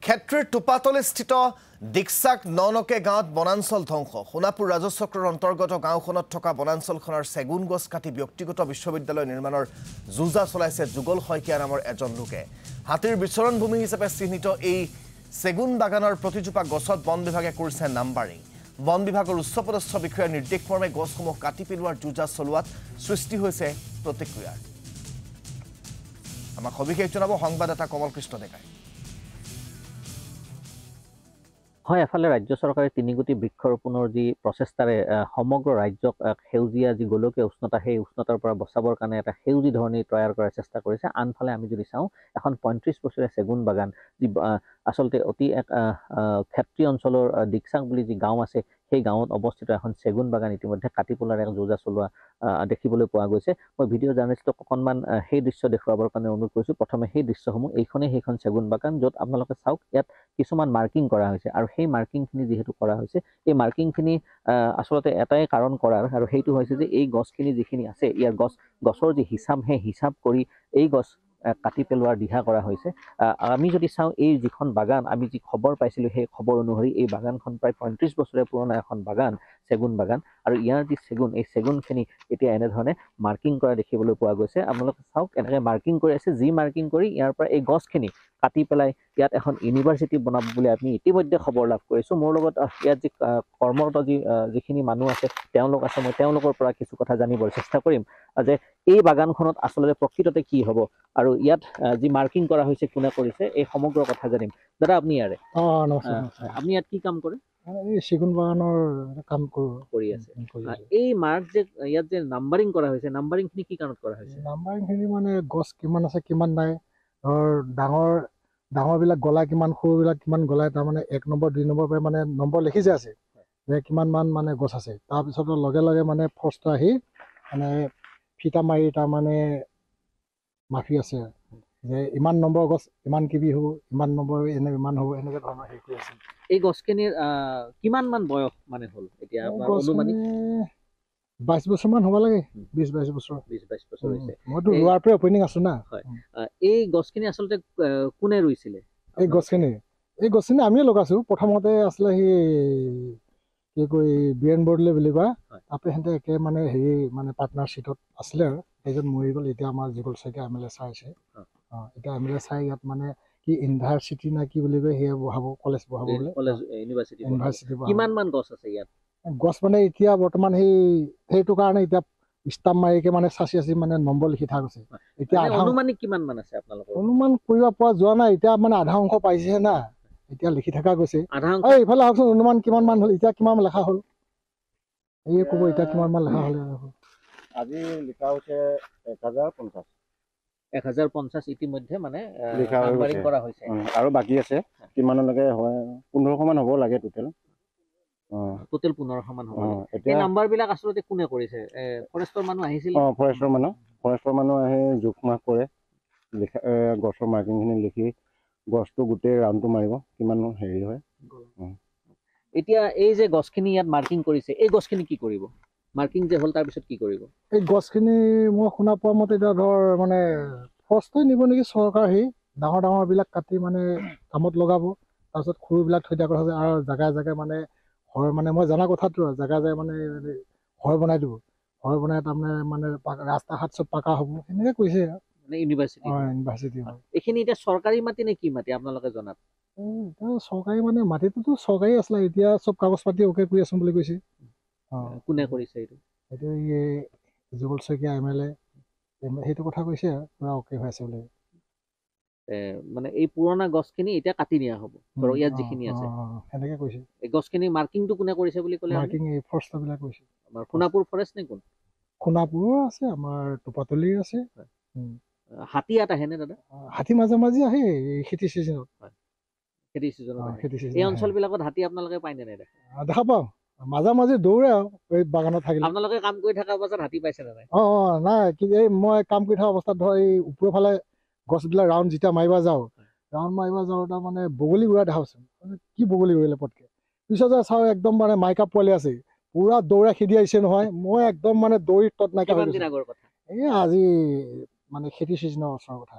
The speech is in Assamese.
ক্ষেত্ৰীৰ টোপাতলিস্থিত দিকচাক ননকে গাঁৱত বনাঞ্চল ধ্বংস সোণাপুৰ ৰাজচক্ৰৰ অন্তৰ্গত গাঁওখনত থকা বনাঞ্চলখনৰ চেগুন গছ কাটি ব্যক্তিগত বিশ্ববিদ্যালয় নিৰ্মাণৰ যুজা চলাইছে যুগল শইকীয়া নামৰ এজন লোকে হাতীৰ বিচৰণ ভূমি হিচাপে চিহ্নিত এই চেগুন বাগানৰ প্ৰতিজোপা গছত বন বিভাগে কৰিছে নাম্বাৰিং বন বিভাগৰ উচ্চপদস্থ বিষয়াৰ নিৰ্দেশমৰ্মে গছসমূহ কাটি পেলোৱাৰ যুজা চলোৱাত সৃষ্টি হৈছে প্ৰতিক্ৰিয়াৰ আমাক সবিশেষ জনাব সংবাদদাতা কমল কৃষ্ণ ডেকাই হয় এফালে ৰাজ্য চৰকাৰে তিনিগুটি বৃক্ষৰোপণৰ যি প্ৰচেষ্টাৰে সমগ্ৰ ৰাজ্যক সেউজীয়া যি গোলকীয় উষ্ণতা সেই উষ্ণতাৰ পৰা বচাবৰ কাৰণে এটা সেউজী ধৰণী তৈয়াৰ কৰাৰ চেষ্টা কৰিছে আনফালে আমি যদি চাওঁ এখন ৩৫ বছৰীয়া চেগুন বাগান যি আচলতে অতি এক ক্ষেত্ৰীয় অঞ্চলৰ দিকচাক বুলি যি গাঁও আছে সেই গাঁৱত অৱস্থিত এখন চেগুন বাগান ইতিমধ্যে কাটি পেলোৱাৰ এক যোজা চলোৱা দেখিবলৈ পোৱা গৈছে মই ভিডিঅ' জাৰ্নেলিষ্টক অকণমান সেই দৃশ্য দেখুৱাবৰ কাৰণে অনুৰোধ কৰিছোঁ প্ৰথমে সেই দৃশ্যসমূহ সেইখন চেগুন বাগান য'ত আপোনালোকে চাওক ইয়াত কিছুমান মাৰ্কিং কৰা হৈছে আৰু সেই মাৰ্কিংখিনি যিহেতু কৰা হৈছে এই মাৰ্কিংখিনি আচলতে এটাই কাৰণ কৰাৰ আৰু সেইটো হৈছে যে এই গছখিনি যিখিনি আছে ইয়াৰ গছৰ যি হিচাপ সেই হিচাপ কৰি এই গছ কাটি পেলোৱাৰ দিহা কৰা হৈছে আমি যদি চাওঁ এই যিখন বাগান আমি যি খবৰ পাইছিলোঁ সেই খবৰ অনুসৰি এই বাগানখন প্ৰায় ৩৫ বছৰীয়া পুৰণা এখন বাগান চেগুন বাগান আৰু ইয়াৰ যি চেগুন এই চেগুনখিনি এতিয়া এনেধৰণে মাৰ্কিং কৰা দেখিবলৈ পোৱা গৈছে আপোনালোকে চাওক এনেকৈ মাৰ্কিং কৰি আছে যি মাৰ্কিং কৰি ইয়াৰ পৰা এই গছখিনি কাটি পেলাই ইয়াত এখন ইউনিভাৰ্চিটি বনাব বুলি আমি ইতিমধ্যে খবৰ লাভ কৰিছোঁ মোৰ লগত ইয়াত যি কৰ্মৰত যিখিনি মানুহ আছে তেওঁলোক আছে মই তেওঁলোকৰ পৰা কিছু কথা জানিবৰ চেষ্টা কৰিম যে এই বাগানখনত আচলতে প্ৰকৃততে কি হ'ব আৰু ইয়াত যি মাৰ্কিং কৰা হৈছে কোনে কৰিছে এই সমগ্ৰ কথা জানিম দাদা আপুনি ইয়াৰে আপুনি ইয়াত কি কাম কৰে এই চেগুন বাগানৰ কাম কৰি আছে এই মাৰ্ক যে ইয়াত যে নাম্বাৰিং কৰা হৈছে নাম্বাৰিংখিনি কি কাৰণত কৰা হৈছে নাম্বাৰিংখিনি মানে গছ কিমান আছে কিমান নাই ধৰ ডাঙৰবিলাক গলাই কিমান সৰুবিলাক কিমান গলাই তাৰমানে 1 নম্বৰ 2 নম্বৰ পৰা মানে নম্বৰ লিখি যে আছে যে কিমান মান মানে গছ আছে তাৰপিছত লগে লগে মানে ফৰ্চটো আহি মানে ফিটা মাৰি তাৰমানে মাফি আছে যে ইমান নম্বৰ গছ ইমান কিবি হ'ব ইমান নম্বৰ ইমান হ'ব এনেকৈ ধৰণৰ হেৰি কৰি আছে এই গছখিনিৰ কিমান মান বয়স মানে হ'ল এতিয়া অনুমানিক 22 বছৰমান হ'ব লাগে 20-22 বছৰ 20-22 বছৰ হৈছে মইতো ৰোৱাৰ পৰা অপেনিং আছো না হয় এই গছখিনি আচলতে কোনে ৰুইছিলে এই গছখিনি আমিয়ে লগাইছো প্ৰথমতে আছিলে সেই কি কয় বীৰেন বৰদলৈ বুলি কয় তাতে সিহঁতে একে মানে হেৰি মানে পাৰ্টনাৰশ্বিপত আছিলে আৰু সেইজন মৰি গ'ল এতিয়া আমাৰ যুগল শইকীয়া MLA চাইছে এতিয়া MLA চাই ইয়াত মানে কি ইউনিভাৰ্চিটি না কি বুলি কয় সেয়া বহাব কলেজ বহাব বোলে ইউনিভাৰ্চিটি কিমান মান গছ আছে ইয়াত গছ মানে এতিয়া বৰ্তমান সেইটো কাৰণে এতিয়া ষ্টাম্প মাৰিকে মানে চাচি মানে নম্বৰ লিখি থকা গৈছে এতিয়া অনুমানিক কিমান মান আছে আপোনালোকৰ অনুমান কৰিব পৰা যোৱা নাই এতিয়া মানে আধা অংশ পাইছেহে না এতিয়া লিখি থকা গৈছে এইফালে আহকচোন অনুমান কিমান মান হ'ল এতিয়া কিমান লেখা হ'ল এই ক'ব এতিয়া কিমান মান লেখা হ'ল আজি লিখা হৈছে 1050 ইতিমধ্যে মানে নাম্বাৰিং কৰা হৈছে আৰু বাকী আছে কিমানলৈকে হয় 1500 মান হ'ব লাগে টোটেল 1500 মান হ'ব এই নাম্বাৰবিলাক আচলতে কোনে কৰিছে ফৰেষ্টৰ মানুহ আহিছিল ফৰেষ্টৰ মানুহ আহি জোখ মাখ কৰে গছৰ মাৰ্কিংখিনি লিখি গছটো গোটেই ৰাউণ্ডটো মাৰিব কিমান হেৰি হয় এতিয়া এই যে গছখিনি ইয়াত মাৰ্কিং কৰিছে এই গছখিনি কি কৰিব মাৰ্কিং যে হ'ল তাৰপিছত কি কৰিব এই গছখিনি মই শুনা পোৱা মতে এতিয়া ধৰ মানে ফৰেষ্টই নিব নেকি চৰকাৰ ডাঙৰবিলাক কাটি মানে কামত লগাব তাৰপিছত সৰুবিলাক থৈ দিয়া কথা আছে আৰু জেগাই মানে ঘৰ মানে মই জনা কথাটো জেগাই মানে ঘৰ বনাই দিব ঘৰ বনাই তাৰমানে মানে ৰাস্তা ঘাট চব পাকা হ'ব সেনেকৈ কৈছে ইউনিভাৰ্চিটি এইখিনি এতিয়া চৰকাৰী মাটি নে কি মাটি আপোনালোকে জনাত চৰকাৰী মানে মাটিটোতো চৰকাৰী আছিলে এতিয়া চব কাগজ পাতি অ'কে কৰি আছো বুলি কৈছে কোনে কৰিছে এইটো যুগল শইকীয়া MLA সেইটো কথা কৈছে পুৰা অ'কে হৈ আছে বুলি মানে এই পুৰণা গছখিনি এতিয়া কাটি নিয়া হ'ব ধৰক ইয়াত যিখিনি আছে সেনেকৈ কৈছে এই গছখিনি মাৰ্কিংটো কোনে কৰিছে বুলি ক'লে মাৰ্কিং এই ফৰেষ্টৰবিলাক কৈছে আমাৰ সোণাপুৰ ফৰেষ্ট নে কোন সোণাপুৰো আছে আমাৰ টোপাতলিৰ আছে হাতী ইয়াত আহেনে দাদা হাতী মাজে মাজে আহে এই খেতি চিজনত এই অঞ্চলবিলাকত হাতী আপোনালোকে পায়নে নাই দেখা পাওঁ মাজে মাজে দৌৰে আৰু এই বাগানত থাকিলে আপোনালোকে কাম কৰি থকা অৱস্থাত হাতী পাইছে নে নাই নাই এই মই কাম কৰি থকা অৱস্থাত ধৰ এই ওপৰৰ ফালে গছবিলাক ৰাউণ্ড যেতিয়া মাৰিব যাওঁ তাৰ মানে বগলী উৰা দেখা পাইছোঁ কি বগলী উৰিলে পটকে পিছত চাওঁ একদম মানে মাইকা পোৱালি আছে পুৰা দৌৰা খেদি আহিছে নহয় মই একদম মানে দৌৰি তত নাইকিয়া হৈ গৈছে এই আজি মানে খেতি চিজনৰ ওচৰৰ কথা